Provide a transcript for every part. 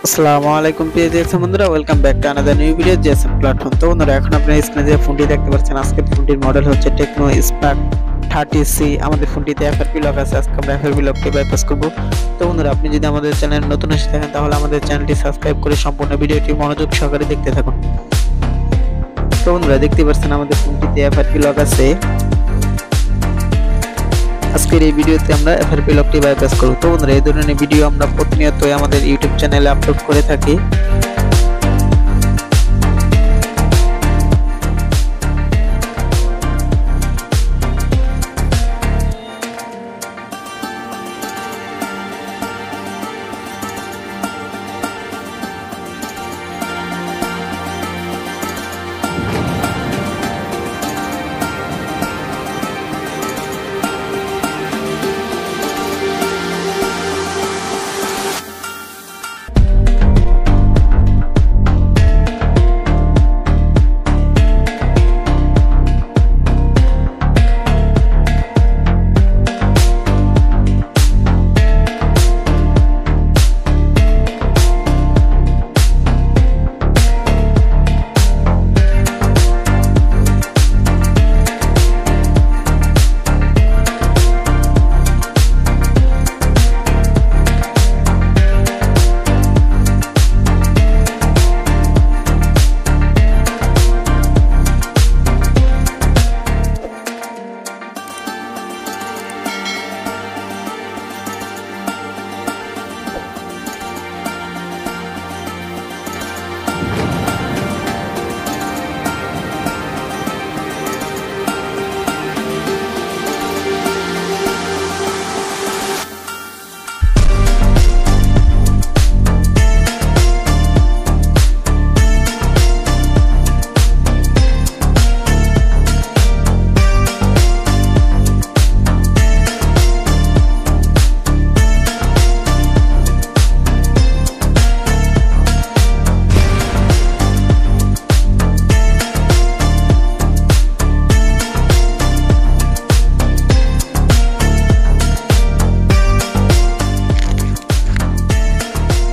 আসসালামু আলাইকুম প্রিয় জিএসএম বন্ধুরা, welcome back to another new video GSM platform. তো বন্ধুরা, এখন আপনারা স্ক্রিনে যে ফোনটি দেখতে পাচ্ছেন, আজকের ফোনটির মডেল হচ্ছে টেকনো স্পার্ক 30C। আমাদের ফোনটিতে এফআরপি লক আছে। আজকে আমরা এফআরপি লকটি বাইপাস করব। তো বন্ধুরা, আপনি যদি আমাদের চ্যানেল নতুন এসে থাকেন তাহলে আমাদের চ্যানেলটি সাবস্ক্রাইব করে সম্পূর্ণ ভিডিওটি মনোযোগ সহকারে দেখতে থাকুন। তো বন্ধুরা, দেখতে পাচ্ছেন আমাদের ফোনটিতে এফআরপি লক আছে। আজকের এই ভিডিওতে আমরা এফআরপি লকটি বাইপাস করব। তো বন্ধুরা, এই ধরনের ভিডিও আমরা প্রতিনিয়তই আমাদের ইউটিউব চ্যানেলে আপলোড করে থাকি।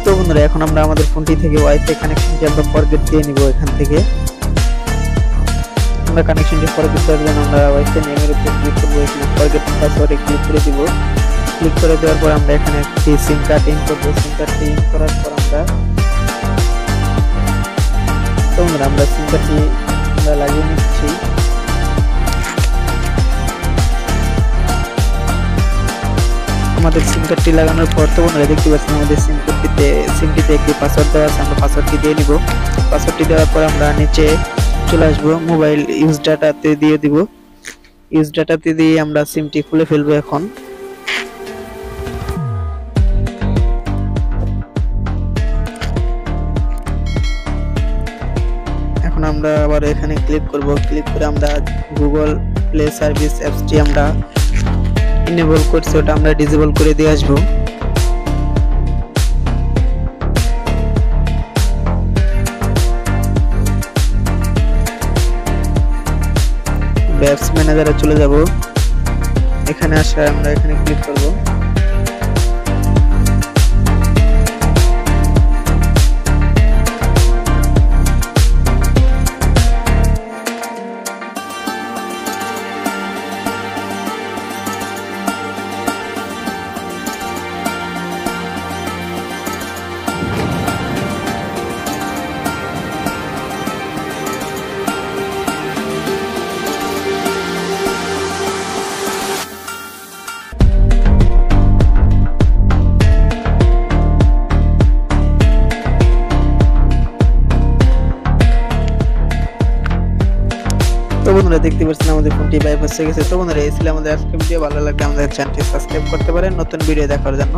তো বন্ধুরা, এখন আমরা আমাদের ফোনটি থেকে ওয়াইফাই কানেকশনটি আমরা ফরগেট দিয়ে নিব। এখান থেকে আমরা কানেকশনটি ফরগেট দেওয়ার জন্য আমরা ওয়াইফাই নেমের উপর ক্লিক করব। এখানে ফরগেট পাসওয়ার্ডে ক্লিক করে দিব। ক্লিক করে দেওয়ার পর আমরা এখানে একটি সিম কার্ড ইন করব। সিম কার্ডটি ইন করার পর আমরা সিম কার্ডটি লাগিয়ে নিচ্ছি। আমাদের সিম কার্ডটি লাগানোর পর তো বন্ধুরা, দেখতে পাচ্ছেন আমাদের সিমটিতে একটি পাসওয়ার্ড দেওয়া আছে। আমরা পাসওয়ার্ডটি দিয়ে নিব। পাসওয়ার্ডটি দেওয়ার পর আমরা নিচে চলে আসবো, মোবাইল ইউজ ডাটাতে দিয়ে দিব। ইউজ ডাটাতে দিয়ে আমরা সিমটি খুলে ফেলবো। এখন আমরা আবার এখানে ক্লিক করব। ক্লিক করে আমরা গুগল প্লে সার্ভিস অ্যাপসটি আমরা ইনেবল করছি, ওটা আমরা ডিসেবল করে দিয়ে আসবো। অ্যাপস ম্যানেজারে চলে যাব। এখানে আসলে আমরা এখানে ক্লিক করব। তো বন্ধুরা, দেখতে পাচ্ছেন আমাদের ফোনটি বাইপাস হয়ে গেছে। তো বন্ধুরা, এই ছিল আমাদের আজকের ভিডিও। ভালো লাগলে আমাদের চ্যানেলটি সাবস্ক্রাইব করতে পারেন নতুন ভিডিও দেখার জন্য।